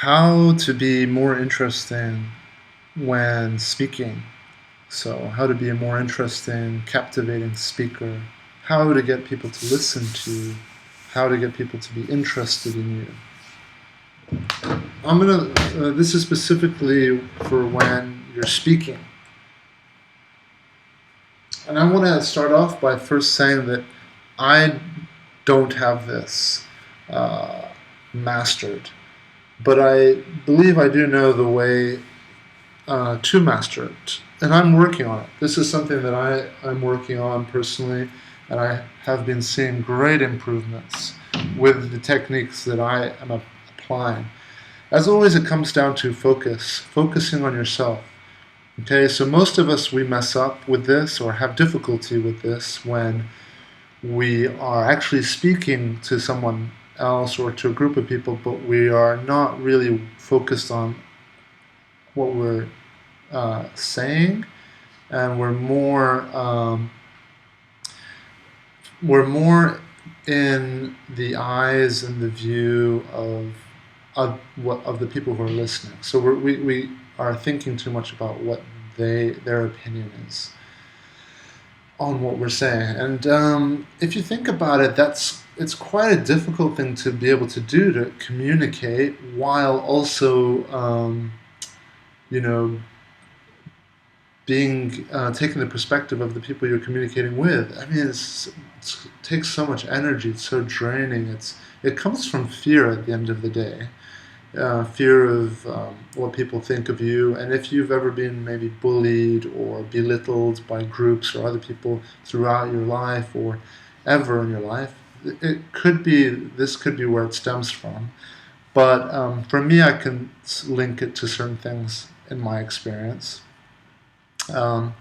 how to be more interesting when speaking. So, how to be a more interesting, captivating speaker, how to get people to listen to you, how to get people to be interested in you. This is specifically for when you're speaking. And I want to start off by first saying that I don't have this uh, mastered, but I believe I do know the way to master it. And I'm working on it. This is something that I'm working on personally, and I have been seeing great improvements with the techniques that I am applying. As always, it comes down to focusing on yourself. Okay, so most of us, we mess up with this or have difficulty with this when we are actually speaking to someone else or to a group of people, but we are not really focused on what we're saying, and we're more in the eyes and the view of the people who are listening. So we are thinking too much about what their opinion is on what we're saying. And if you think about it, it's quite a difficult thing to be able to do, to communicate while also you know being taking the perspective of the people you're communicating with. I mean, it takes so much energy. It's so draining. It comes from fear at the end of the day. Fear of what people think of you, and if you've ever been maybe bullied or belittled by groups or other people throughout your life or ever in your life, this could be where it stems from. But for me, I can link it to certain things in my experience. Um,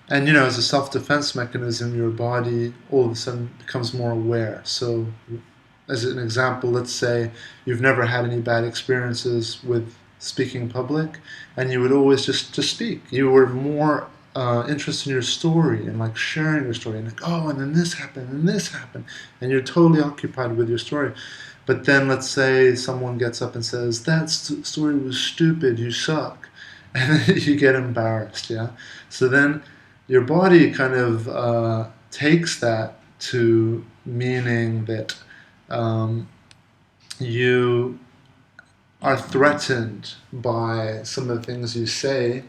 and as a self-defense mechanism, your body all of a sudden becomes more aware. So as an example, let's say you've never had any bad experiences with speaking in public, and you would always just speak. You were more interested in your story and like sharing your story, and like, oh, and then this happened, and this happened, and you're totally occupied with your story. But then let's say someone gets up and says, that story was stupid, you suck, and then you get embarrassed, yeah? So then your body kind of takes that to meaning that you are threatened by some of the things you say,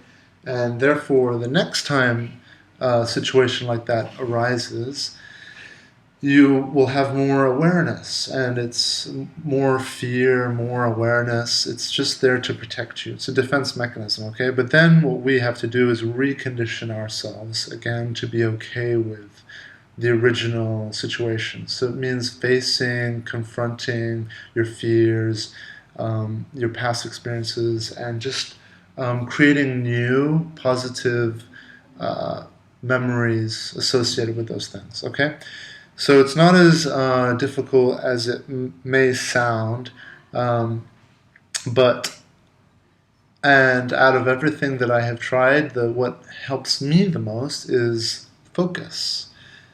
and therefore the next time a situation like that arises, you will have more awareness, and it's more fear, more awareness. It's just there to protect you. It's a defense mechanism, okay? But then what we have to do is recondition ourselves again to be okay with the original situation. So it means facing, confronting your fears, your past experiences, and just creating new positive memories associated with those things, okay? So it's not as difficult as it may sound, um, but and out of everything that I have tried, what helps me the most is focus.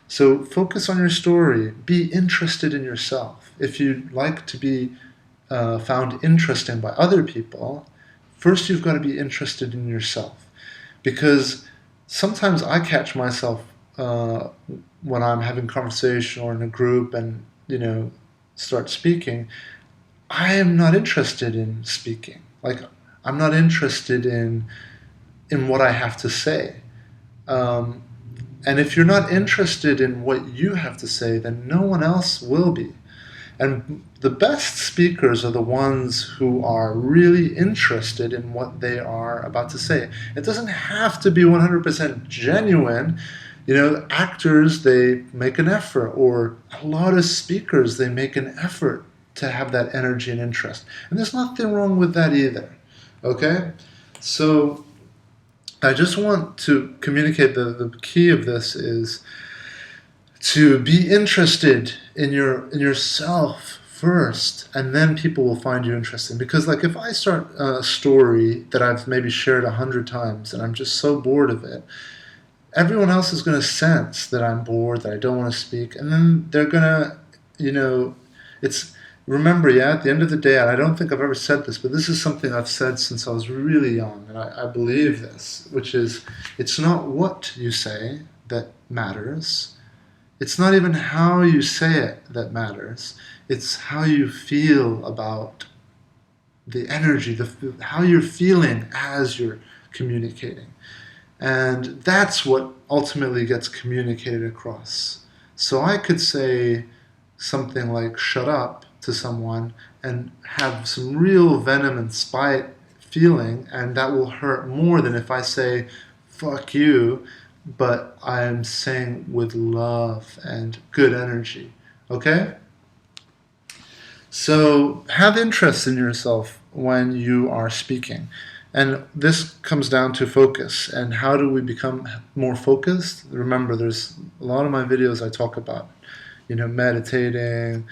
So focus on your story. Be interested in yourself. If you'd like to be found interesting by other people, first you've got to be interested in yourself. Because sometimes I catch myself when I'm having conversation or in a group and, start speaking, I am not interested in speaking. Like, I'm not interested in what I have to say. Um, and if you're not interested in what you have to say, then no one else will be. And the best speakers are the ones who are really interested in what they are about to say. It doesn't have to be 100% genuine. Actors, they make an effort, or a lot of speakers, they make an effort to have that energy and interest. And there's nothing wrong with that either. Okay? So I just want to communicate the key of this is to be interested in yourself first, and then people will find you interesting. Because like if I start a story that I've maybe shared 100 times and I'm just so bored of it, everyone else is going to sense that I'm bored, that I don't want to speak, and then they're going to, it's remember, yeah, at the end of the day, and I don't think I've ever said this, but this is something I've said since I was really young, and I believe this, which is, it's not what you say that matters. It's not even how you say it that matters. It's how you feel about the energy, how you're feeling as you're communicating. And that's what ultimately gets communicated across. So I could say something like shut up to someone and have some real venom and spite feeling, and that will hurt more than if I say fuck you, but I'm saying with love and good energy. Okay? So have interest in yourself when you are speaking. And this comes down to focus. And how do we become more focused? Remember, there's a lot of my videos I talk about, meditating,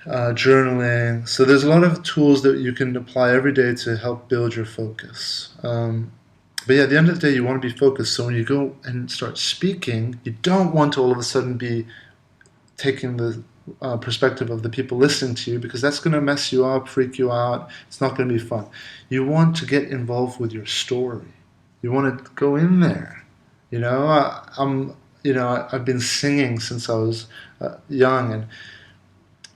journaling. So there's a lot of tools that you can apply every day to help build your focus. But yeah, at the end of the day, you want to be focused. So when you go and start speaking, you don't want to all of a sudden be taking the perspective of the people listening to you, because that's going to mess you up, freak you out. It's not going to be fun. You want to get involved with your story. You want to go in there. I've been singing since I was young, and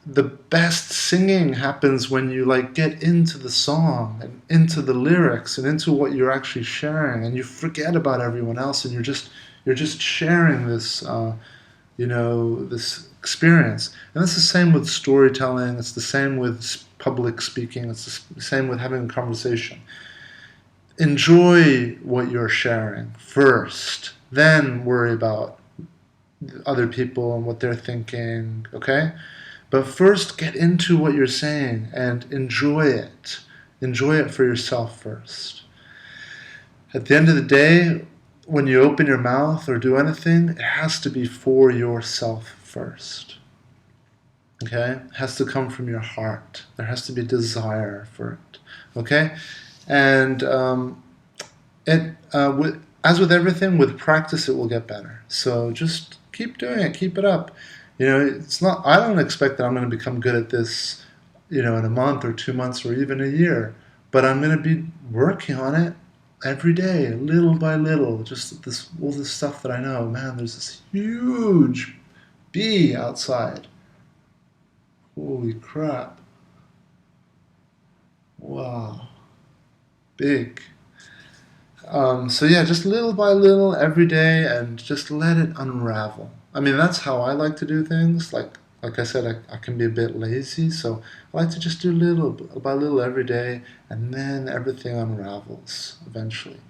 the best singing happens when you get into the song and into the lyrics and into what you're actually sharing, and you forget about everyone else, and you're just sharing this this experience. And it's the same with storytelling. It's the same with public speaking. It's the same with having a conversation. Enjoy what you're sharing first, then worry about other people and what they're thinking, okay? But first, get into what you're saying and enjoy it. Enjoy it for yourself first. At the end of the day, when you open your mouth or do anything, it has to be for yourself first. Okay? It has to come from your heart. There has to be desire for it. Okay? And as with everything, with practice, it will get better. So just keep doing it. Keep it up. It's not. I don't expect that I'm going to become good at this, in a month or 2 months or even a year. But I'm going to be working on it every day, little by little. Just all this stuff that I know. Man, there's this huge bee outside. Holy crap! Wow, big. So yeah, just little by little every day, and just let it unravel. I mean, that's how I like to do things. Like I said, I can be a bit lazy, so I like to just do little by little every day, and then everything unravels eventually.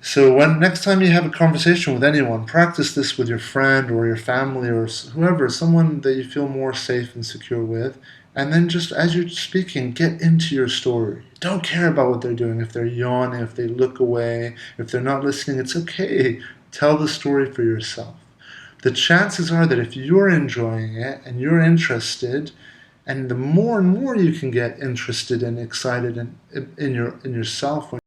So when next time you have a conversation with anyone, practice this with your friend or your family or whoever, someone that you feel more safe and secure with. And then just as you're speaking, get into your story. Don't care about what they're doing. If they're yawning, if they look away, if they're not listening, it's okay. Tell the story for yourself. The chances are that if you're enjoying it and you're interested, and the more and more you can get interested and excited in yourself when